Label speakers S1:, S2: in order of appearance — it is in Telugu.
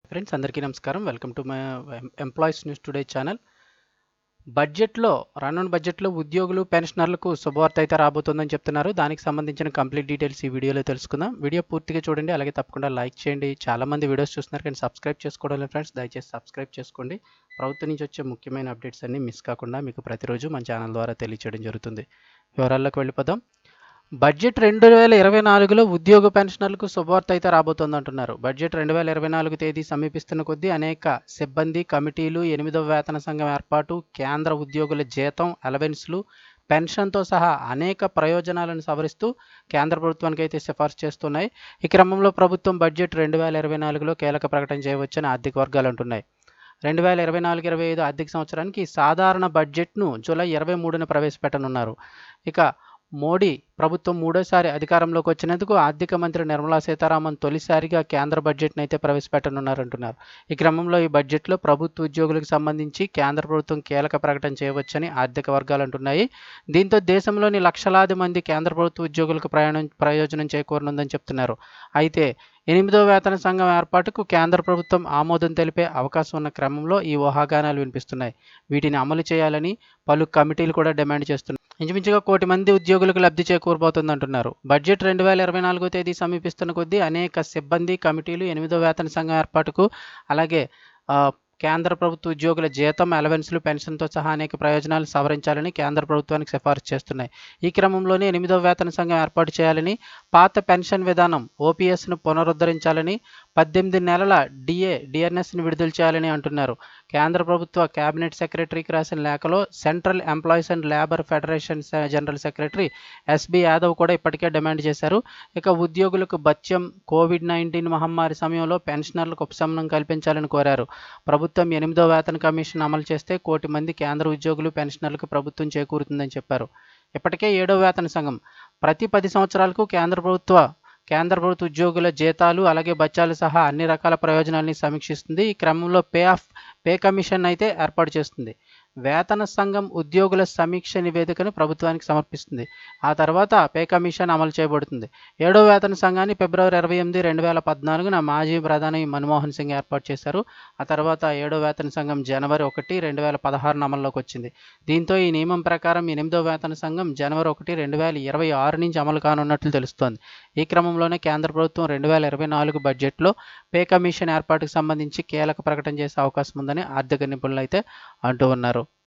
S1: ఫ్రెండ్స్ అందరికీ నమస్కారం. Welcome to my employees news today channel. బడ్జెట్లో రానున్న బడ్జెట్లో ఉద్యోగులు, పెన్షనర్లకు శుభవార్త అయితే రాబోతుందని చెప్తున్నారు. దానికి సంబంధించిన కంప్లీట్ డీటెయిల్స్ ఈ వీడియోలో తెలుసుకుందాం. వీడియో పూర్తిగా చూడండి, అలాగే తప్పకుండా లైక్ చేయండి. చాలామంది వీడియోస్ చూస్తున్నారు కానీ సబ్స్క్రైబ్ చేసుకోవడం లేదు ఫ్రెండ్స్. దయచేసి సబ్స్క్రైబ్ చేసుకోండి. ప్రభుత్వం నుంచి వచ్చే ముఖ్యమైన అప్డేట్స్ అన్ని మిస్ కాకుండా మీకు ప్రతిరోజు మన ఛానల్ ద్వారా తెలియచేయడం జరుగుతుంది. వివరాల్లోకి వెళ్ళిపోదాం. బడ్జెట్ 2024లో ఉద్యోగ పెన్షనర్లకు శుభవార్త అయితే రాబోతోందంటున్నారు. బడ్జెట్ 2024 తేదీ సమీపిస్తున్న కొద్దీ అనేక సిబ్బంది కమిటీలు, 8వ వేతన సంఘం ఏర్పాటు, కేంద్ర ఉద్యోగుల జీతం, అలవెన్స్లు, పెన్షన్తో సహా అనేక ప్రయోజనాలను సవరిస్తూ కేంద్ర ప్రభుత్వానికి అయితే సిఫార్సు చేస్తున్నాయి. ఈ క్రమంలో ప్రభుత్వం బడ్జెట్ 2024లో కీలక ప్రకటన చేయవచ్చని ఆర్థిక వర్గాలు అంటున్నాయి. 2024-25 ఆర్థిక సంవత్సరానికి సాధారణ బడ్జెట్ను జూలై 23న ప్రవేశపెట్టనున్నారు. ఇక మోడీ ప్రభుత్వం మూడోసారి అధికారంలోకి వచ్చినందుకు ఆర్థిక మంత్రి నిర్మలా సీతారామన్ తొలిసారిగా కేంద్ర బడ్జెట్ను అయితే ప్రవేశపెట్టనున్నారంటున్నారు. ఈ క్రమంలో ఈ బడ్జెట్లో ప్రభుత్వ ఉద్యోగులకు సంబంధించి కేంద్ర ప్రభుత్వం కీలక ప్రకటన చేయవచ్చని ఆర్థిక వర్గాలు అంటున్నాయి. దీంతో దేశంలోని లక్షలాది మంది కేంద్ర ప్రభుత్వ ఉద్యోగులకు ప్రయోజనం చేకూరనుందని చెప్తున్నారు. అయితే 8వ వేతన సంఘం ఏర్పాటుకు కేంద్ర ప్రభుత్వం ఆమోదం తెలిపే అవకాశం ఉన్న క్రమంలో ఈ ఊహాగానాలు వినిపిస్తున్నాయి. వీటిని అమలు చేయాలని పలు కమిటీలు కూడా డిమాండ్ చేస్తున్నాయి. ఇంచుమించుగా 1 కోటి మంది ఉద్యోగులకు లబ్ధి చేకూరబోతుందంటున్నారు. బడ్జెట్ 2024 తేదీ సమీపిస్తున్న కొద్దీ అనేక సిబ్బంది కమిటీలు 8వ వేతన సంఘం ఏర్పాటుకు, అలాగే కేంద్ర ప్రభుత్వ ఉద్యోగుల జీతం, అలవెన్స్లు, పెన్షన్తో సహా అనేక ప్రయోజనాలు సవరించాలని కేంద్ర ప్రభుత్వానికి సిఫారసు చేస్తున్నాయి. ఈ క్రమంలోనే 8వ వేతన సంఘం ఏర్పాటు చేయాలని, పాత పెన్షన్ విధానం ఓపీఎస్ను పునరుద్ధరించాలని, 18 నెలల డిఆర్ఎస్ని విడుదల చేయాలని అంటున్నారు. కేంద్ర ప్రభుత్వ కేబినెట్ సెక్రటరీకి రాసిన లేఖలో central employees and labour federation general secretary SB Yadav కూడా ఇప్పటికే డిమాండ్ చేశారు. ఇక ఉద్యోగులకు భత్యం, కోవిడ్-19 మహమ్మారి సమయంలో పెన్షనర్లకు ఉపశమనం కల్పించాలని కోరారు. ప్రభుత్వం 8వ వేతన కమిషన్ అమలు చేస్తే 1 కోటి మంది కేంద్ర ఉద్యోగులు, పెన్షనర్లకు ప్రభుత్వం చేకూరుతుందని చెప్పారు. ఇప్పటికే 7వ వేతన సంఘం ప్రతి 10 సంవత్సరాలకు కేంద్ర ప్రభుత్వ ఉద్యోగుల జీతాలు, అలాగే భత్యాలు సహా అన్ని రకాల ప్రయోజనాలని సమీక్షిస్తుంది. ఈ క్రమంలో పే కమిషన్ అయితే ఏర్పాటు చేస్తుంది. వేతన సంఘం ఉద్యోగుల సమీక్ష నివేదికను ప్రభుత్వానికి సమర్పిస్తుంది. ఆ తర్వాత పే కమిషన్ అమలు చేయబడుతుంది. 7వ వేతన సంఘాన్ని ఫిబ్రవరి 28, 2014న మాజీ ప్రధాని మన్మోహన్ సింగ్ ఏర్పాటు చేశారు. ఆ తర్వాత 7వ వేతన సంఘం జనవరి 1, 2016 అమల్లోకి వచ్చింది. దీంతో ఈ నియమం ప్రకారం 8వ వేతన సంఘం జనవరి 1, 2026 నుంచి అమలు కానున్నట్లు తెలుస్తోంది. ఈ క్రమంలోనే కేంద్ర ప్రభుత్వం 2024 బడ్జెట్లో పే కమిషన్ ఏర్పాటుకు సంబంధించి కీలక ప్రకటన చేసే అవకాశం ఉందని ఆర్థిక నిపుణులు అయితే అంటూ ఉన్నారు.